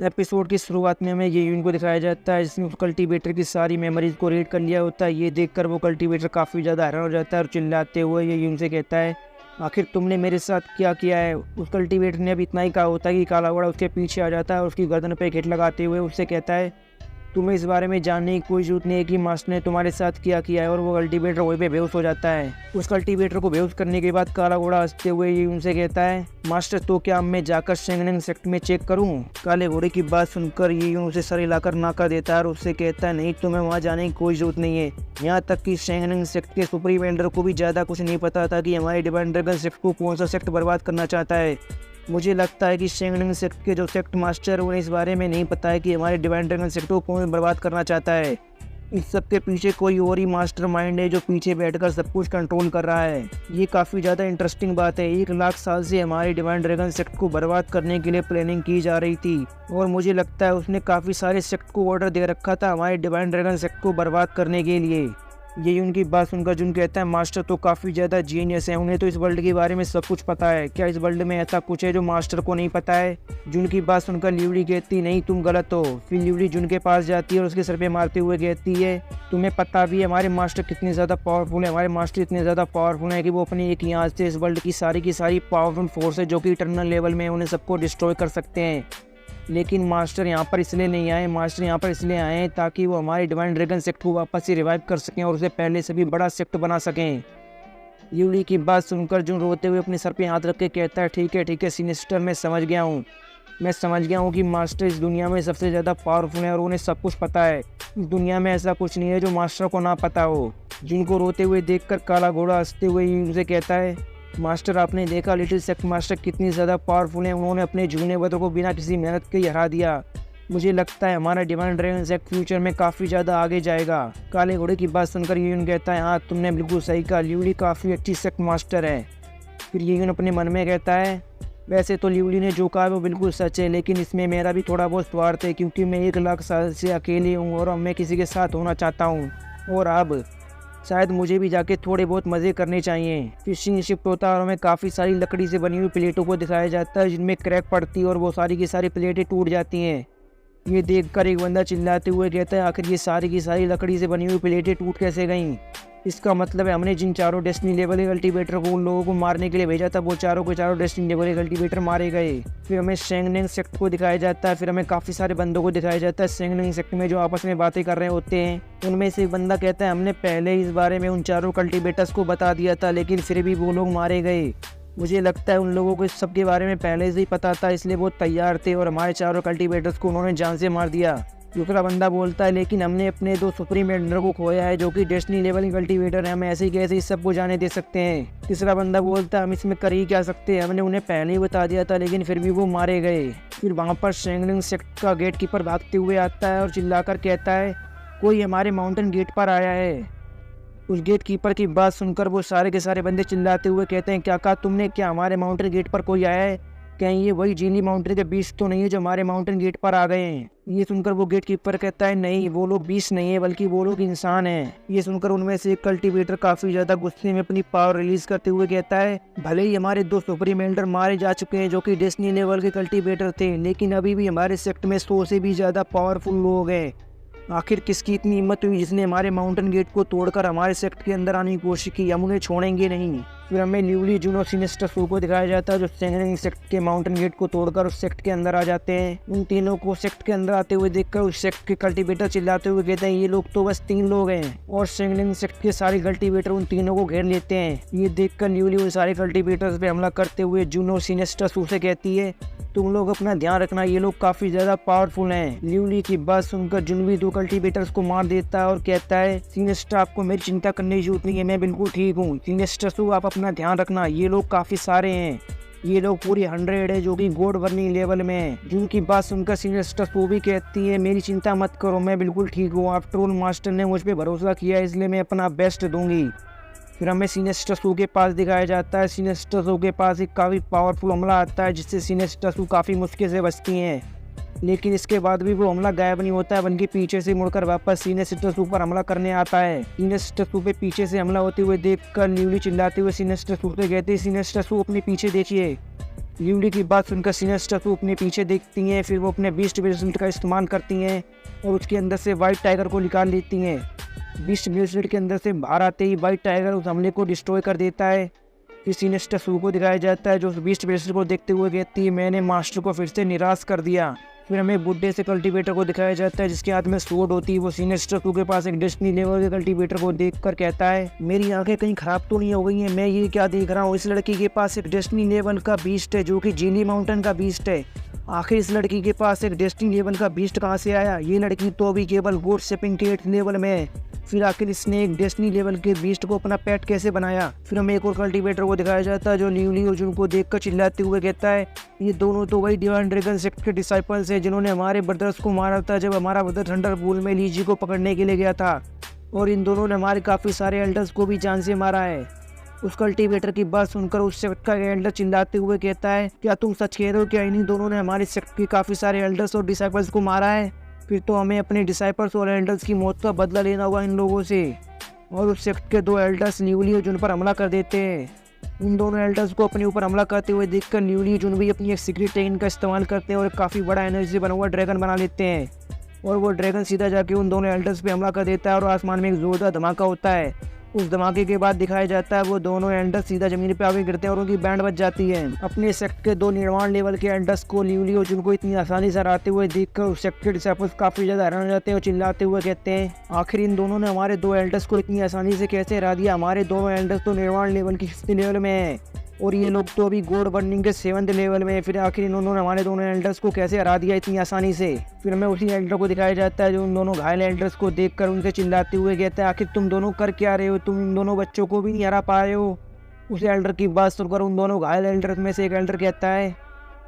Episode की शुरुआत में हमें ये यून को दिखाया जाता है जिसमें उस कल्टीवेटर की सारी मेमोरीज को रीड कर लिया होता है। ये देखकर वो कल्टीवेटर काफ़ी ज़्यादा हैरान हो जाता है और चिल्लाते हुए ये यून से कहता है, आखिर तुमने मेरे साथ क्या किया है। उस कल्टीवेटर ने अब इतना ही कहा होता है कि काला घोड़ा उसके पीछे आ जाता है और उसकी गर्दन पर हिट लगाते हुए उससे कहता है, तुम्हें इस बारे में जानने की कोई जरूरत नहीं है कि मास्टर ने तुम्हारे साथ क्या किया है। और वो कल्टीवेटर वहीं पे बेहोश हो जाता है। उस कल्टीवेटर को बेहोश करने के बाद काला घोड़ा हंसते हुए ये उनसे कहता है, मास्टर तो क्या अब मैं जाकर शेंगनिंग सेक्ट में चेक करूं। काले घोड़े की बात सुनकर ये उसे सर हिलाकर ना कर देता है और उससे कहता है, नहीं तुम्हें वहाँ जाने की कोई जरूरत नहीं है। यहाँ तक कि शेंगनिंग सेक्ट के सुप्रीम एल्डर को भी ज़्यादा कुछ नहीं पता था कि हमारे डिवाइन ड्रैगन सेक्ट को कौन सा सेक्ट बर्बाद करना चाहता है। मुझे लगता है कि शेंगनिंग सेक्ट के जो सेक्ट मास्टर उन्हें इस बारे में नहीं पता है कि हमारे डिवाइन ड्रैगन सेक्ट को कौन बर्बाद करना चाहता है। इस सब के पीछे कोई और ही मास्टर माइंड है जो पीछे बैठकर सब कुछ कंट्रोल कर रहा है। ये काफ़ी ज़्यादा इंटरेस्टिंग बात है। 1 लाख साल से हमारे डिवाइन ड्रैगन सेक्ट को बर्बाद करने के लिए प्लानिंग की जा रही थी और मुझे लगता है उसने काफ़ी सारे सेक्ट को ऑर्डर दे रखा था हमारे डिवाइन ड्रैगन सेक्ट को बर्बाद करने के लिए। यही उनकी बात सुनकर जुन कहता है, मास्टर तो काफ़ी ज़्यादा जीनियस है, उन्हें तो इस वर्ल्ड के बारे में सब कुछ पता है। क्या इस वर्ल्ड में ऐसा कुछ है जो मास्टर को नहीं पता है। जुन की बात सुनकर लिवली कहती, नहीं तुम गलत हो। फिर लिवली जुन के पास जाती है और उसके सर पे मारते हुए कहती है, तुम्हें पता भी है हमारे मास्टर कितने ज़्यादा पावरफुल है। हमारे मास्टर इतने ज़्यादा पावरफुल है कि वो अपनी एक यहाँ से इस वर्ल्ड की सारी पावरफुल फोर्स है जो कि इटर्नल लेवल में उन्हें सबको डिस्ट्रॉय कर सकते हैं। लेकिन मास्टर यहाँ पर इसलिए नहीं आए। मास्टर यहाँ पर इसलिए आए हैं ताकि वो हमारे डिवाइन ड्रैगन सेक्ट को वापस से रिवाइव कर सकें और उसे पहले से भी बड़ा सेक्ट बना सकें। यूली की बात सुनकर जुन रोते हुए अपने सर पे हाथ रख के कहता है, ठीक है सिनिस्टर, मैं समझ गया हूँ। मैं समझ गया हूँ कि मास्टर इस दुनिया में सबसे ज़्यादा पावरफुल है और उन्हें सब कुछ पता है। इस दुनिया में ऐसा कुछ नहीं है जो मास्टर को ना पता हो। जिनको रोते हुए देखकर काला घोड़ा हंसते हुए उनसे कहता है, मास्टर आपने देखा लिटिल सेक्ट मास्टर कितनी ज़्यादा पावरफुल है। उन्होंने अपने झूने बदर को बिना किसी मेहनत के हरा दिया। मुझे लगता है हमारा डिवाइन ड्रैगन सेक्ट फ्यूचर में काफ़ी ज़्यादा आगे जाएगा। काले घोड़े की बात सुनकर यून कहता है, हाँ तुमने बिल्कुल सही कहा, ल्यूली काफ़ी अच्छी सेक्ट मास्टर है। फिर यून अपने मन में कहता है, वैसे तो ल्यूली ने जो कहा वो बिल्कुल सच है, लेकिन इसमें मेरा भी थोड़ा बहुत स्वार्थ है क्योंकि मैं 1 लाख साल से अकेले हूँ और अब मैं किसी के साथ होना चाहता हूँ और अब शायद मुझे भी जाके थोड़े बहुत मज़े करने चाहिए। फिशिंग शिप होता है और हमें काफ़ी सारी लकड़ी से बनी हुई प्लेटों को दिखाया जाता है जिनमें क्रैक पड़ती है और वो सारी की सारी प्लेटें टूट जाती हैं। ये देखकर एक बंदा चिल्लाते हुए कहता है, आखिर ये सारी की सारी लकड़ी से बनी हुई प्लेटें टूट कैसे गईं। इसका मतलब है हमने जिन चारों डेस्टिनी लेवल के कल्टीवेटर को उन लोगों को मारने के लिए भेजा था वो चारों के चारों डेस्टिनी लेवल के कल्टीवेटर मारे गए। फिर हमें शेंगनिंग सेक्ट को दिखाया जाता है। फिर हमें काफ़ी सारे बंदों को दिखाया जाता है शेंगनिंग सेक्ट में जो आपस में बातें कर रहे होते हैं। उनमें से एक बंदा कहता है, हमने पहले इस बारे में उन चारों कल्टीवेटर्स को बता दिया था लेकिन फिर भी वो लोग मारे गए। मुझे लगता है उन लोगों को इस सब के बारे में पहले से ही पता था, इसलिए वो तैयार थे और हमारे चारों कल्टीवेटर्स को उन्होंने जान से मार दिया। दूसरा बंदा बोलता है, लेकिन हमने अपने 2 सुप्रीम एल्डर को खोया है जो कि डेस्टिनी लेवल के कल्टीवेटर है, हम ऐसे ही कैसे इस सब को जाने दे सकते हैं। तीसरा बंदा बोलता है, हम इसमें कर ही क्या सकते हैं, हमने उन्हें पहले ही बता दिया था लेकिन फिर भी वो मारे गए। फिर वहाँ पर शेंगनिंग सेक्ट का गेट कीपर भागते हुए आता है और चिल्लाकर कहता है, कोई हमारे माउंटेन गेट पर आया है। उस गेट कीपर की बात सुनकर वो सारे के सारे बंदे चिल्लाते हुए कहते हैं, क्या कहा तुमने, क्या हमारे माउंटेन गेट पर कोई आया है। कहीं ये वही जीनी माउंटेन के बीस्ट तो नहीं है जो हमारे माउंटेन गेट पर आ गए हैं। ये सुनकर वो गेट कीपर कहता है, नहीं वो लोग बीस्ट नहीं है बल्कि वो लोग इंसान हैं। ये सुनकर उनमें से एक कल्टीवेटर काफ़ी ज़्यादा गुस्से में अपनी पावर रिलीज करते हुए कहता है, भले ही हमारे 2 सुप्रीम एल्डर मारे जा चुके हैं जो कि डेस्टिनी लेवल के कल्टीवेटर थे, लेकिन अभी भी हमारे सेक्ट में 100 से भी ज़्यादा पावरफुल लोग हैं। आखिर किसकी इतनी हिम्मत हुई जिसने हमारे माउंटेन गेट को तोड़कर हमारे सेक्ट के अंदर आने की कोशिश की। हम उन्हें छोड़ेंगे नहीं। फिर हमें ल्यूली, जुन और सिनिस्टर सू को दिखाया जाता है जो शेंगनिंग सेक्ट के माउंटेन गेट को तोड़कर उस सेक्ट के अंदर आ जाते हैं। उन तीनों को सेक्ट के अंदर आते हुए देखकर उस सेक्ट के कल्टीवेटर चिल्लाते हुए कहते हैं, ये लोग तो बस 3 लोग हैं। और शेंगनिंग सेक्ट के सारे कल्टीवेटर उन तीनों को घेर लेते हैं। ये देखकर ल्यूली उन सारे कल्टीवेटर्स पे हमला करते हुए जुन और सिनिस्टर सू से कहती है, तुम लोग अपना ध्यान रखना, ये लोग काफ़ी ज़्यादा पावरफुल हैं। ल्यूली की बात सुनकर जुन भी 2 कल्टीवेटर्स को मार देता है और कहता है, सिनिस्टर आपको मेरी चिंता करने की जरूरत नहीं है, मैं बिल्कुल ठीक हूँ। सिनिस्टर सू आप अपना ध्यान रखना, ये लोग काफ़ी सारे हैं। ये लोग पूरी 100 है जो कि गोड बर्निंग लेवल में है। जिनकी बात सुनकर सिनिस्टर सू भी कहती है, मेरी चिंता मत करो, मैं बिल्कुल ठीक हूँ। आफ्टर ऑल मास्टर ने मुझ पर भरोसा किया है इसलिए मैं अपना बेस्ट दूंगी। फिर हमें सिनिस्टर सू के पास दिखाया जाता है। सिनिस्टर सू के पास एक काफ़ी पावरफुल हमला आता है जिससे सिनिस्टर सू काफ़ी मुश्किल से बचती हैं, लेकिन इसके बाद भी वो हमला गायब नहीं होता है बल्कि पीछे से मुड़कर वापस सिनिस्टर सू पर हमला करने आता है। सिनिस्टर सू पे पीछे से हमला होते हुए देखकर ल्यूली चिल्लाते हुए सिनिस्टर सू से कहती है, सिनिस्टर सू अपने पीछे देखिए। ल्यूली की बात सुनकर सीनियर स्टाफू अपने पीछे देखती हैं, फिर वो अपने बीस्ट ब्रेसलेट का इस्तेमाल करती हैं और उसके अंदर से वाइट टाइगर को निकाल लेती हैं। बीस्ट ब्रेसलेट के अंदर से बाहर आते ही वाइट टाइगर उस हमले को डिस्ट्रॉय कर देता है। फिर सीनियर स्टाफू को दिखाया जाता है जो बीस्ट ब्रेसलेट को देखते हुए कहती है, मैंने मास्टर को फिर से निराश कर दिया। फिर हमें बुड्ढे से कल्टीवेटर को दिखाया जाता है जिसके हाथ में स्वॉर्ड होती है। वो सीनियर स्टाफू के पास एक डेस्टिनी लेवल के कल्टीवेटर को देखकर कहता है, मेरी आंखें कहीं खराब तो नहीं हो गई हैं, मैं ये क्या देख रहा हूँ। इस लड़की के पास एक डेस्टिनी लेवल का बीस्ट है जो कि जीली माउंटेन का बीस्ट है। आखिर इस लड़की के पास एक डेस्टिनी लेवल का बीस्ट कहाँ से आया। ये लड़की तो अभी केवल गोड शेपिंग के 8th लेवल में है। फिर आखिर इसने एक डेस्टिनी लेवल के बीस्ट को अपना पेट कैसे बनाया। फिर हमें एक और कल्टीवेटर को दिखाया जाता है जो ल्यूली और जुन को देखकर चिल्लाते हुए कहता है, ये दोनों तो वही डिवाइन ड्रैगन सेक्ट के डिसाइपल्स हैं जिन्होंने हमारे ब्रदर्स को मारा था जब हमारा ब्रदर थंडरपूल में लीजी को पकड़ने के लिए गया था, और इन दोनों ने हमारे काफ़ी सारे एल्डर्स को भी जान से मारा है। उस कल्टीवेटर की बात सुनकर उस सेक्ट का एल्डर चिल्लाते हुए कहता है, क्या तुम सच कह रहे हो? क्या इन्हीं दोनों ने हमारे सेक्ट के काफ़ी सारे एल्डर्स और डिसाइपल्स को मारा है? फिर तो हमें अपने डिसाइपल्स और एल्डर्स की मौत का बदला लेना होगा इन लोगों से। और उस सेक्ट के 2 एल्डर्स ल्यूली और जुन पर हमला कर देते हैं। उन दोनों एल्डर्स को अपने ऊपर हमला करते हुए देखकर ल्यूली और जुन भी अपनी एक सीक्रेट टेक्निक का इस्तेमाल करते हैं और काफ़ी बड़ा एनर्जी बना हुआ ड्रैगन बना लेते हैं। और वो ड्रैगन सीधा जाके उन दोनों एल्डर्स पे हमला कर देता है और आसमान में एक जोरदार धमाका होता है। उस धमाके के बाद दिखाया जाता है वो दोनों एल्डर्स सीधा जमीन पे आगे गिरते हैं और उनकी बैंड बच जाती है। अपने सेक्ट के 2 निर्माण लेवल के एल्डर्स को ल्यूली और जुन को इतनी आसानी से हराते हुए देखकर उस सेक्ट के डिसाइपल्स काफी ज्यादा हैरान हो जाते हैं और चिल्लाते हुए कहते हैं, आखिर इन दोनों ने हमारे 2 एल्डर्स को इतनी आसानी से कैसे हरा दिया। हमारे दोनों एल्डर्स तो निर्माण लेवल की 5th लेवल में है और ये लोग तो अभी गोड बर्निंग के 7th लेवल में। फिर आखिर इन्होंने हमारे दोनों एल्डर्स को कैसे हरा दिया इतनी आसानी से। फिर हमें उसी एल्डर को दिखाया जाता है जो उन दोनों घायल एल्डर्स को देखकर उनसे चिल्लाते हुए कहता है, आखिर तुम दोनों कर क्या रहे हो? तुम इन दोनों बच्चों को भी नहीं हरा पा रहे हो। उस एल्डर की बात सुनकर उन दोनों घायल एल्डर्स में से एक एल्डर कहता है,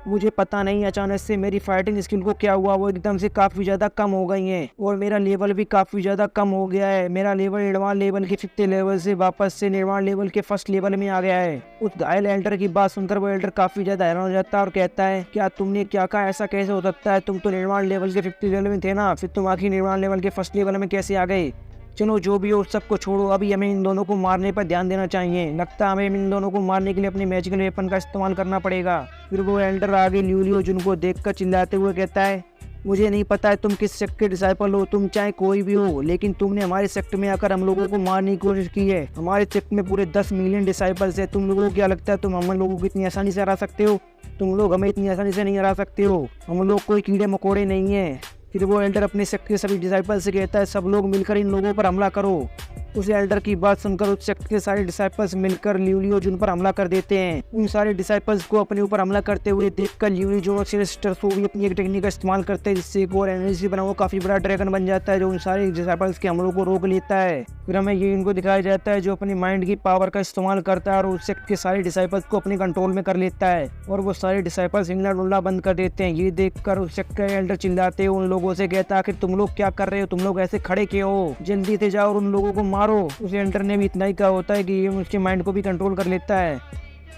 मुझे पता नहीं अचानक से मेरी फाइटिंग स्किल को क्या हुआ, वो एकदम से काफ़ी ज़्यादा कम हो गई हैं और मेरा लेवल भी काफ़ी ज़्यादा कम हो गया है। मेरा लेवल एडवांस लेवल के 5th लेवल से वापस से निर्माण लेवल के 1st लेवल में आ गया है। उस घायल एल्डर की बात सुनकर वो एल्डर काफ़ी ज़्यादा हैरान हो जाता है और कहता है, क्या तुमने क्या कहा? ऐसा कैसे हो सकता है? तुम तो निर्माण लेवल के 50 लेवल में थे ना, फिर तुम आखिर निर्माण लेवल के 1st लेवल में कैसे आ गए? चलो जो भी हो सबको छोड़ो, अभी हमें इन दोनों को मारने पर ध्यान देना चाहिए। लगता है हमें इन दोनों को मारने के लिए अपनी मैजिकल वेपन का इस्तेमाल करना पड़ेगा। फिर वो एल्डर आगे ल्यूली और जुन को देखकर चिल्लाते हुए कहता है, मुझे नहीं पता है तुम किस सेक्ट के डिसाइपल हो, तुम चाहे कोई भी हो, लेकिन तुमने हमारे सेक्ट में आकर हम लोगों को मारने की कोशिश की है। हमारे सेक्ट में पूरे 10 मिलियन डिसाइपल्स है। तुम लोगों को क्या लगता है तुम हम लोगों को इतनी आसानी से हरा सकते हो? तुम लोग हमें इतनी आसानी से नहीं हरा सकते हो। हम लोग कोई कीड़े मकोड़े नहीं है। फिर वो एल्डर अपने सेक्ट के सभी डिसाइपल से कहता है, सब लोग मिलकर इन लोगों पर हमला करो। उस एल्डर की बात सुनकर उस सेक्ट के सारे डिसाइपल्स मिलकर ल्यूली और जुन पर हमला कर देते हैं। उन सारे डिसाइपल्स को अपने ऊपर हमला करते हुए देखकर ल्यूली जुन और सिलेस्टर भी अपनी एक टेक्निक का इस्तेमाल करते हैं जिससे एक और एनर्जी बना हुआ काफी बड़ा ड्रैगन बन जाता है जो उन सारे डिसाइपल्स के हमलों को रोक लेता है। फिर हमें ये इनको दिखाया जाता है जो अपनी माइंड की पावर का इस्तेमाल करता है और उस सेक्ट के सारे डिसाइपल्स को अपने कंट्रोल में कर लेता है और वो सारे डिसाइपल्स हिलना डुलना बंद कर देते हैं। ये देखकर उस सेक्ट का एल्डर चिल्लाते हुए उन लोगों से कहता है, तुम लोग क्या कर रहे हो? तुम लोग ऐसे खड़े क्यों हो? जल्दी से जाओ और उन लोगों को मारो। उस एल्डर ने भी इतना ही कहा होता है कि ये उसके माइंड को भी कंट्रोल कर लेता है।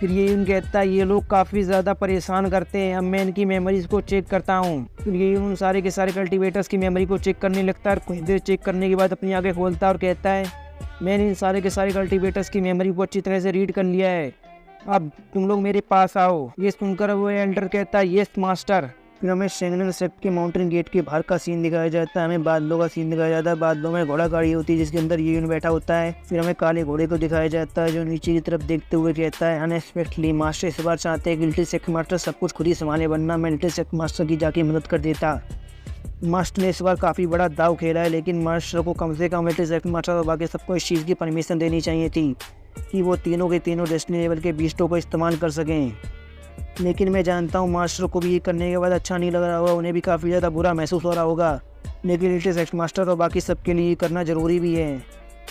फिर ये कहता है, ये लोग काफ़ी ज़्यादा परेशान करते हैं, अब मैं इनकी मेमोरीज को चेक करता हूँ। फिर ये उन सारे के सारे कल्टीवेटर्स की मेमोरी को चेक करने लगता है। कुछ देर चेक करने के बाद अपनी आंखें खोलता है और कहता है, मैंने इन सारे के सारे कल्टीवेटर्स की मेमोरी को अच्छी तरह से रीड कर लिया है, अब तुम लोग मेरे पास आओ। ये सुनकर वो एल्डर कहता है, यस मास्टर। फिर हमें शेंगनन सेक्ट के माउंटेन गेट के बाहर का सीन दिखाया जाता है। हमें बादलों का सीन दिखाया जाता है। बादलों में घोड़ा गाड़ी होती है जिसके अंदर यून बैठा होता है। फिर हमें काले घोड़े को दिखाया जाता है जो नीचे की तरफ देखते हुए कहता है, अनएक्सपेक्टली मास्टर इस बार चाहते हैं कि लिटिल सेक्ट मास्टर सब कुछ खुद ही संभाले, वरना मैं लिटिल सेक्ट मास्टर की जाके मदद कर देता। मास्टर ने इस बार काफ़ी बड़ा दाव खेला है, लेकिन मास्टर को कम से कम लिटिल सेक्ट मास्टर और बाकी सबको इस चीज़ की परमिशन देनी चाहिए थी कि वो तीनों के तीनों डेस्टिनी लेवल के बीस्टों को इस्तेमाल कर सकें। लेकिन मैं जानता हूँ मास्टर को भी ये करने के बाद अच्छा नहीं लग रहा होगा, उन्हें भी काफ़ी ज़्यादा बुरा महसूस हो रहा होगा, लेकिन लिटिल सेक्ट मास्टर और बाकी सबके लिए करना ज़रूरी भी है,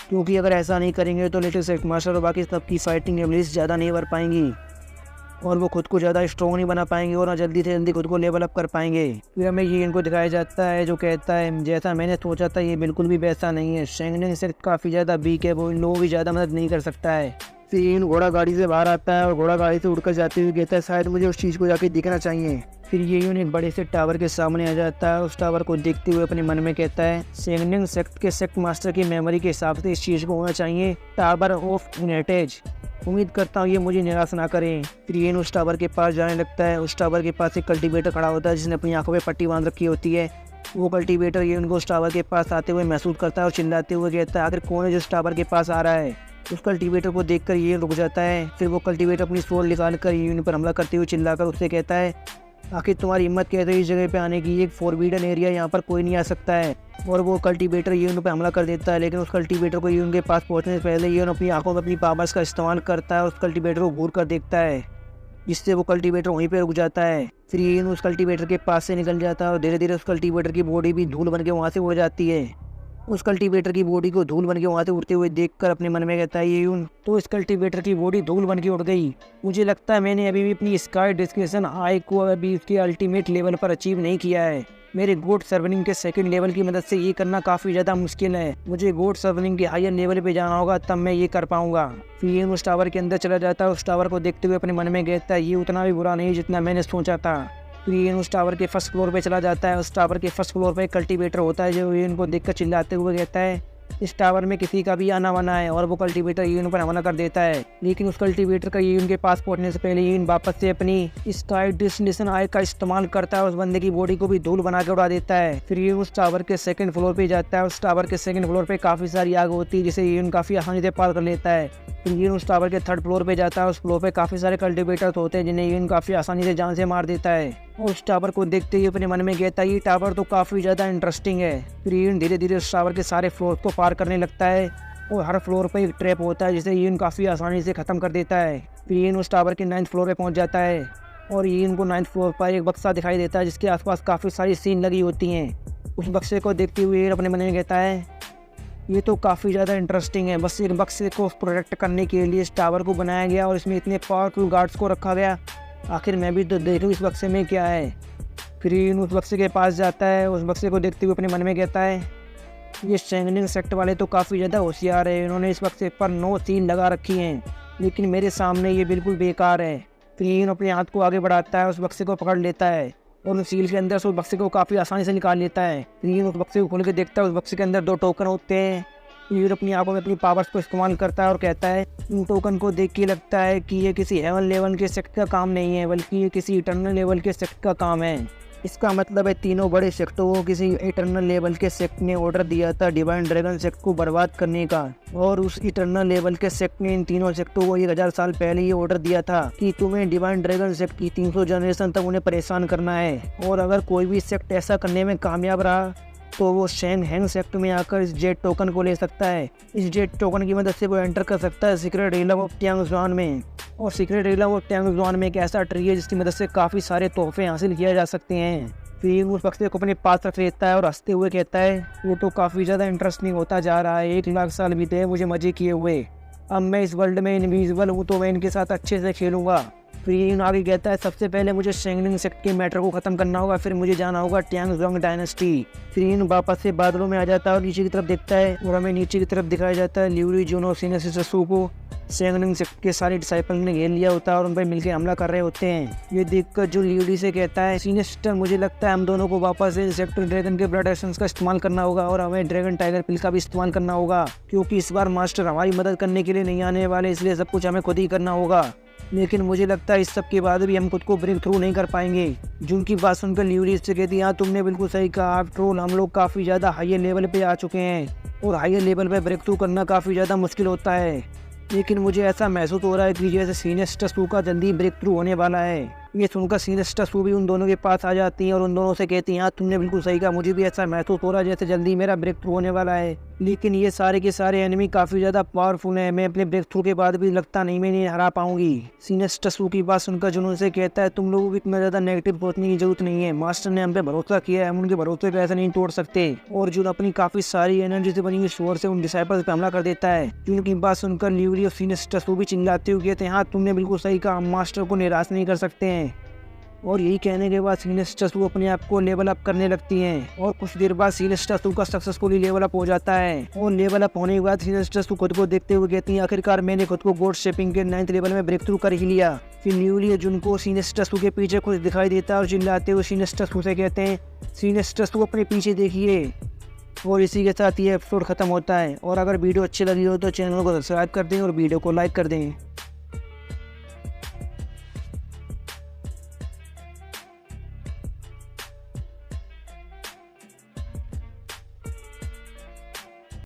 क्योंकि अगर ऐसा नहीं करेंगे तो लिटिल सेक्ट मास्टर और बाकी सबकी फाइटिंग एबिलिटीज ज़्यादा नहीं बढ़ पाएंगी और वो खुद को ज़्यादा स्ट्रॉन्ग नहीं बना पाएंगे और ना जल्दी से जल्दी खुद को लेवल अप कर पाएंगे। फिर हमें ये इनको दिखाया जाता है जो कहता है, जैसा मैंने सोचा था ये बिल्कुल भी वैसा नहीं है, शेंगनन सेक्ट काफ़ी ज़्यादा वीक है, वो इन लोगों की ज़्यादा मदद नहीं कर सकता है। फिर घोड़ा गाड़ी से बाहर आता है और घोड़ा गाड़ी से उड़कर जाते हुए कहता है, शायद मुझे उस चीज़ को जाके देखना चाहिए। फिर ये एक बड़े से टावर के सामने आ जाता है। उस टावर को देखते हुए अपने मन में कहता है, शेंगनन सेक्ट के सेक्ट मास्टर की मेमोरी के हिसाब से इस चीज़ को होना चाहिए टावर ऑफ यूनाइटेज। उम्मीद करता हूँ ये मुझे निराश ना करें। फिर यून उस टावर के पास जाने लगता है। उस टावर के पास एक कल्टीवेटर खड़ा होता है जिसने अपनी आंखों में पट्टी बांध रखी होती है। वो कल्टीवेटर यून को उस टावर के पास आते हुए महसूस करता है और चिल्लाते हुए कहता है, आखिर कौन है जो उस टावर के पास आ रहा है। उस कल्टीवेटर को देखकर यून रुक जाता है। फिर वो कल्टीवेटर अपनी स्वॉर्ड निकाल कर यून पर हमला करते हुए चिल्लाकर उससे कहता है, आखिर तुम्हारी हिम्मत कैसे इस जगह पे आने की, एक फॉरबिडन एरिया, यहाँ पर कोई नहीं आ सकता है। और वो कल्टीवेटर यून पे हमला कर देता है, लेकिन उस कल्टीवेटर को यून के पास पहुंचने से पहले यून अपनी आंखों में अपनी पावर्स का इस्तेमाल करता है और उस कल्टीवेटर को घूर कर देखता है, जिससे वो कल्टीवेटर वहीं पे रुक जाता है। फिर यून उस कल्टीवेटर के पास से निकल जाता है और धीरे धीरे उस कल्टीवेटर की बॉडी भी धूल बन के वहाँ से उड़ जाती है। उस कल्टीवेटर की बॉडी को धूल बन के वहाँ से उड़ते हुए देखकर अपने मन में कहता है ये यून, तो इस कल्टीवेटर की बॉडी धूल बन के उड़ गई। मुझे लगता है मैंने अभी भी अपनी स्काई डिस्क्रिप्शन आई को अभी उसके अल्टीमेट लेवल पर अचीव नहीं किया है। मेरे गोड सर्वनिंग के सेकंड लेवल की मदद से ये करना काफ़ी ज़्यादा मुश्किल है। मुझे गोड सर्वनिंग के हायर लेवल पे जाना होगा, तब मैं ये कर पाऊंगा। फिर यून उस टावर के अंदर चला जाता है। उस टावर को देखते हुए अपने मन में कहता है ये उतना भी बुरा नहीं जितना मैंने सोचा था। फिर यून उस टावर के फर्स्ट फ्लोर पे चला जाता है। उस टावर के फर्स्ट फ्लोर पे एक कल्टीवेटर होता है जो यून को देखकर चिल्लाते हुए कहता है, इस टावर में किसी का भी आना वाना है। और वो कल्टीवेटर यून पर हमला कर देता है, लेकिन उस कल्टीवेटर का यून के पास पहुंचने से पहले यून वापस से अपनी स्काई डिस्टिनेशन आई का इस्तेमाल करता है। उस बंदे की बॉडी को भी धूल बना के उड़ा देता है। फिर यून उस टावर के सेकंड फ्लोर पे जाता है। उस टावर के सेकंड फ्लोर पे काफ़ी सारी आग होती है जिसे यून काफ़ी आसानी से पार कर लेता है। फिर यून उस टावर के थर्ड फ्लोर पे जाता है। उस फ्लोर पे काफ़ी सारे कल्टीवेटर्स होते हैं जिन्हें यून काफ़ी आसानी से जान से मार देता है। और उस टावर को देखते ही अपने मन में कहता है ये टावर तो काफ़ी ज़्यादा इंटरेस्टिंग है। फिर यून धीरे धीरे उस टावर के सारे फ्लोर को पार करने लगता है और हर फ्लोर पर एक ट्रैप होता है जिसे यून काफ़ी आसानी से ख़त्म कर देता है। फिर यून उस टावर के 9th फ्लोर पे पहुंच जाता है और यून को 9th फ्लोर पर एक बक्सा दिखाई देता है जिसके आसपास काफ़ी सारी सीन लगी होती हैं। उस बक्से को देखते हुए अपने मन में कहता है ये तो काफ़ी ज़्यादा इंटरेस्टिंग है। बस एक बक्से को प्रोटेक्ट करने के लिए इस टावर को बनाया गया और इसमें इतने पावरफुल गार्ड्स को रखा गया। आखिर मैं भी तो देखूँ इस बक्से में क्या है। फिर यून उस बक्से के पास जाता है। उस बक्से को देखते हुए अपने मन में कहता है ये शेंगनिंग सेक्ट वाले तो काफ़ी ज़्यादा होशियार है। इन्होंने इस बक्से पर 9 सील लगा रखी हैं, लेकिन मेरे सामने ये बिल्कुल बेकार है। फिर यून अपने हाथ को आगे बढ़ाता है, उस बक्से को पकड़ लेता है और उस सील के अंदर से उस बक्से को काफ़ी आसानी से निकाल लेता है। फिर यून उस बक्से को खोल के देखता है। उस बक्से के अंदर 2 टोकन होते हैं। यून अपनी आंखों में अपनी पावर्स को इस्तेमाल करता है और कहता है इन टोकन को देख के लगता है कि ये किसी हेवन लेवल के सेक्ट का काम नहीं है, बल्कि ये किसी इटर्नल लेवल के सेक्ट का काम है। इसका मतलब है तीनों बड़े सेक्टों को किसी इटर्नल लेवल के सेक्ट ने ऑर्डर दिया था डिवाइन ड्रैगन सेक्ट को बर्बाद करने का। और उस इटर्नल लेवल के सेक्ट ने इन तीनों सेक्टों को 1000 साल पहले ये ऑर्डर दिया था कि तुम्हें डिवाइन ड्रैगन सेक्ट की 300 जनरेशन तक उन्हें परेशान करना है। और अगर कोई भी सेक्ट ऐसा करने में कामयाब रहा तो वो शेंग हैंग सेक्ट में आकर इस जेट टोकन को ले सकता है। इस जेट टोकन की मदद से वो एंटर कर सकता है सीक्रेट रिलम ऑफ टांगजुआन में। और सीक्रेट रिलम ऑफ टांगजुआन में एक ऐसा ट्री है जिसकी मदद से काफ़ी सारे तोहफे हासिल किए जा सकते हैं। फिर उस बक्से को अपने पास रख लेता है और हंसते हुए कहता है वो तो काफ़ी ज़्यादा इंटरेस्टिंग होता जा रहा है। 1 लाख साल बीते हैं मुझे मज़े किए हुए। अब मैं इस वर्ल्ड में इनविजिबल हूँ तो मैं इनके साथ अच्छे से खेलूँगा। फिर यून आगे कहता है सबसे पहले मुझे शेंगनिंग सेक्ट के मैटर को ख़त्म करना होगा, फिर मुझे जाना होगा टांगजुआन डायनेस्टी। फिर यून वापस से बादलों में आ जाता है और नीचे की तरफ देखता है और हमें नीचे की तरफ दिखाया जाता है लिउरी जूनो सिनेसिसु को शेंगनिंग सेक्ट के सारे डिसाइपल ने घेर लिया होता है और उन पर मिलकर हमला कर रहे होते हैं। ये देखकर जो लिउरी से कहता है सिनेस्टर मुझे लगता है हम दोनों को वापस से सेक्टर ड्रैगन के ब्लड एसेंस का इस्तेमाल करना होगा और हमें ड्रैगन टाइगर पिल का भी इस्तेमाल करना होगा, क्योंकि इस बार मास्टर हमारी मदद करने के लिए नहीं आने वाले, इसलिए सब कुछ हमें खुद ही करना होगा। लेकिन मुझे लगता है इस सब के बाद भी हम खुद को ब्रेक थ्रू नहीं कर पाएंगे। जून की बात सुनकर लिउरी से कहती है हाँ तुमने बिल्कुल सही कहा, आफ्टर ऑल हम लोग काफ़ी ज़्यादा हायर लेवल पे आ चुके हैं और हायर लेवल पे ब्रेक थ्रू करना काफ़ी ज़्यादा मुश्किल होता है। लेकिन मुझे ऐसा महसूस हो रहा है कि जैसे सिनेस्टर सू का जल्दी ब्रेक थ्रू होने वाला है। ये सुनकर सिनेस्टर सू भी उन दोनों के पास आ जाती हैं और उन दोनों से कहती हैं हाँ तुमने बिल्कुल सही कहा, मुझे भी ऐसा महसूस हो रहा है जैसे जल्दी मेरा ब्रेक थ्रू होने वाला है। लेकिन ये सारे के सारे एनिमी काफ़ी ज़्यादा पावरफुल हैं, मैं अपने ब्रेक थ्रू के बाद भी लगता नहीं मैं इन्हें हरा पाऊंगी। सिनेस्टर सू की बात सुनकर जुनून से कहता है तुम लोगों को इतना ज़्यादा नेगेटिव सोचने की जरूरत नहीं है, मास्टर ने हम पे भरोसा किया है, हम उनके भरोसे पे ऐसा नहीं तोड़ सकते। और जुन अपनी काफ़ी सारी एनर्जी से बनी हुई शोर से उन डिसाइपल्स पे हमला कर देता है। जुन की बात सुनकर लिउरी और सिनेस्टर सू भी चिल्लाते हुए कहते हैं हाँ तुमने बिल्कुल सही कहा, हम मास्टर को निराश नहीं कर सकते हैं। और यही कहने के बाद सिनेस्टर सू अपने आप को लेवल अप करने लगती हैं और कुछ देर बाद सिनेस्टर सू का सक्सेसफुली लेवल अप हो जाता है। और लेवल अप होने के बाद सिनेस्टर सू खुद को देखते हुए कहती हैं आखिरकार मैंने खुद को गॉड शेपिंग के 9th लेवल में ब्रेक थ्रू कर ही लिया। फिर लिउरी जिनको सिनेस्टर सू के पीछे कुछ दिखाई देता है और चिल्लाते हुए सिनेस्टर सू से कहते हैं सिनेस्टर सू अपने पीछे देखिए। और इसी के साथ ये एपिसोड खत्म होता है। और अगर वीडियो अच्छी लगी हो तो चैनल को सब्सक्राइब कर दें और वीडियो को लाइक कर दें।